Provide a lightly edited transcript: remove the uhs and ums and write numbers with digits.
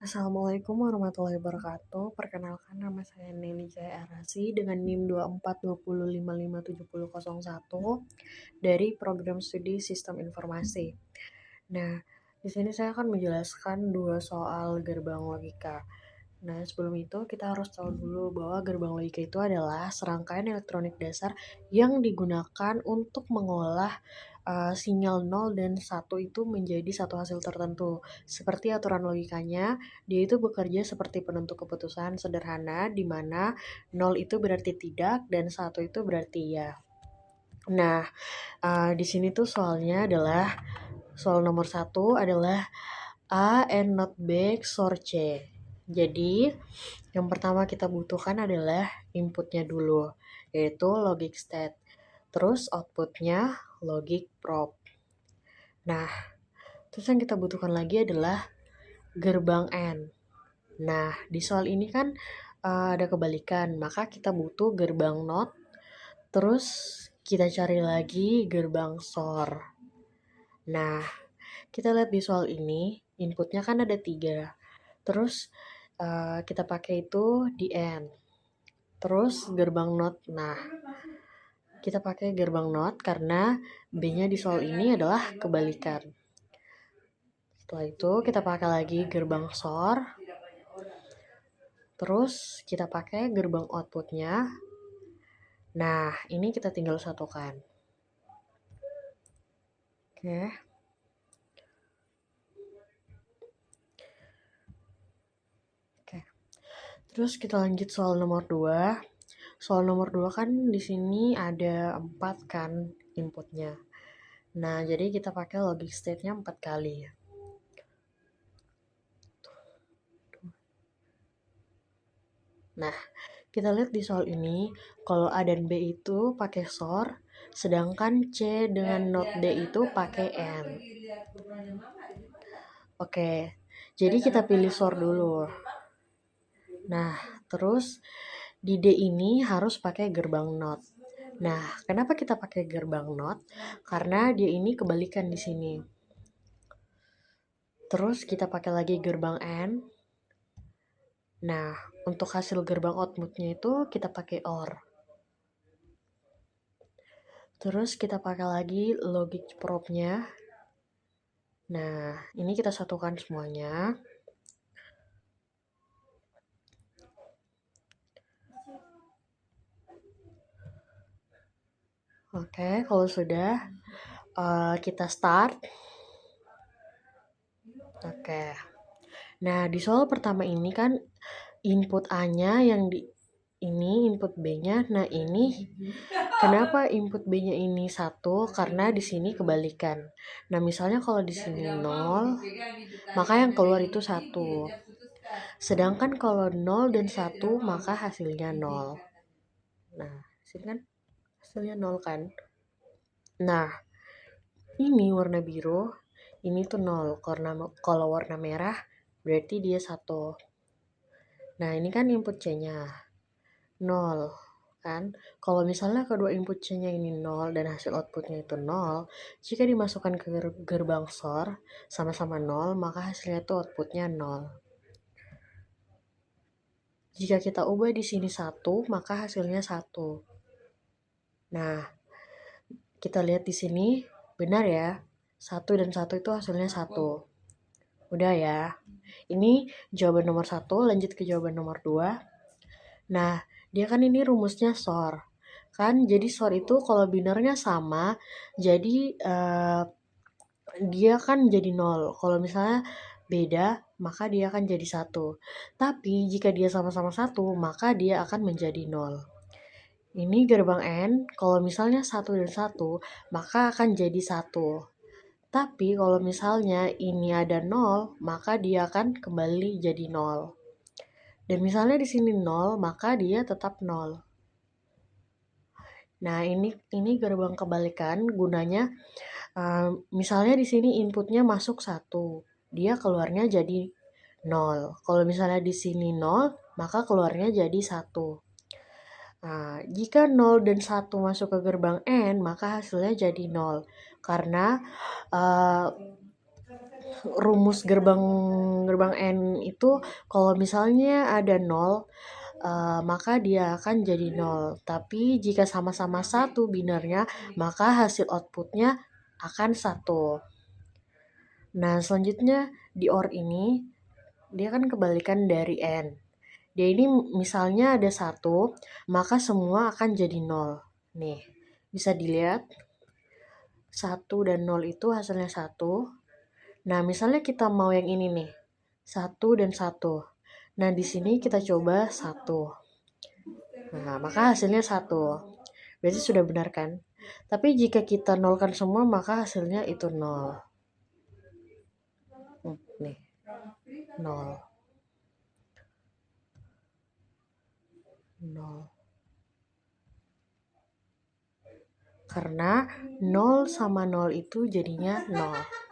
Assalamualaikum warahmatullahi wabarakatuh. Perkenalkan nama saya Neni Jaya Arasi dengan NIM 2420557001 dari program studi Sistem Informasi. Nah, di sini saya akan menjelaskan dua soal gerbang logika. Nah, sebelum itu kita harus tahu dulu bahwa gerbang logika itu adalah serangkaian elektronik dasar yang digunakan untuk mengolah sinyal 0 dan 1 itu menjadi satu hasil tertentu. Seperti aturan logikanya, dia itu bekerja seperti penentu keputusan sederhana di mana 0 itu berarti tidak dan 1 itu berarti ya. Nah, di sini tuh soalnya adalah soal nomor 1 adalah A and not B XOR C. Jadi, yang pertama kita butuhkan adalah inputnya dulu, yaitu logic state. Terus outputnya logic probe. Nah, terus yang kita butuhkan lagi adalah gerbang AND. Nah, di soal ini kan ada kebalikan, maka kita butuh gerbang NOT, terus kita cari lagi gerbang SOR. Nah, kita lihat di soal ini, inputnya kan ada 3. Terus kita pakai itu di AND. Terus gerbang NOT. Nah, kita pakai gerbang NOT karena B-nya di soal ini adalah kebalikan. Setelah itu kita pakai lagi gerbang SOR. Terus kita pakai gerbang outputnya. Nah, ini kita tinggal satukan. Oke. Terus kita lanjut soal nomor 2. Soal nomor 2 kan di sini ada 4 kan inputnya. Nah, jadi kita pakai logic state-nya 4 kali. Nah, kita lihat di soal ini, kalau A dan B itu pakai SOR, sedangkan C dengan not D itu pakai AND. Oke, jadi kita pilih SOR dulu. Nah, terus di D ini harus pakai gerbang NOT. Nah, kenapa kita pakai gerbang NOT? Karena dia ini kebalikan di sini. Terus kita pakai lagi gerbang AND. Nah, untuk hasil gerbang outputnya itu kita pakai OR. Terus kita pakai lagi logic probe-nya. Nah, ini kita satukan semuanya. Oke, kalau sudah kita start. Oke. Nah, di soal pertama ini kan input A-nya yang di ini input B-nya. Nah, ini kenapa input B-nya ini 1? Karena di sini kebalikan. Nah, misalnya kalau di sini 0, maka yang keluar itu 1. Sedangkan kalau 0 dan 1, maka hasilnya 0. Nah, sini kan hasilnya 0 kan? Nah, ini warna biru, ini tuh 0. Kalau warna merah, berarti dia 1. Nah, ini kan input C-nya 0 kan. Kalau misalnya kedua input C-nya ini 0 dan hasil outputnya itu 0, jika dimasukkan ke gerbang SOR sama-sama 0, maka hasilnya itu outputnya 0. Jika kita ubah di sini 1, maka hasilnya 1. Nah, kita lihat di sini benar ya. 1 dan 1 itu hasilnya 1. Udah ya. Ini jawaban nomor 1, lanjut ke jawaban nomor 2. Nah, dia kan ini rumusnya SOR. Kan jadi SOR itu kalau binarnya sama, jadi dia kan jadi 0. Kalau misalnya beda, maka dia akan jadi 1. Tapi jika dia sama-sama 1, maka dia akan menjadi 0. Ini gerbang N, kalau misalnya 1 dan 1, maka akan jadi 1. Tapi kalau misalnya ini ada 0, maka dia akan kembali jadi 0. Dan misalnya di sini 0, maka dia tetap 0. Nah, ini gerbang kebalikan gunanya misalnya di sini inputnya masuk 1, dia keluarnya jadi 0. Kalau misalnya di sini 0, maka keluarnya jadi 1. Nah, jika 0 dan 1 masuk ke gerbang N, maka hasilnya jadi 0. Karena rumus gerbang N itu kalau misalnya ada 0, maka dia akan jadi 0. Tapi jika sama-sama 1 binernya, maka hasil outputnya akan 1. Nah, selanjutnya di OR ini, dia kan kebalikan dari N. Dia ini misalnya ada 1, maka semua akan jadi 0. Nih, bisa dilihat 1 dan 0 itu hasilnya 1. Nah, misalnya kita mau yang ini nih, 1 dan 1. Nah, di sini kita coba 1. Nah, maka hasilnya 1. Berarti sudah benar kan? Tapi jika kita nolkan semua, maka hasilnya itu 0. Nih, 0. 0. Karena 0 sama 0 itu jadinya 0.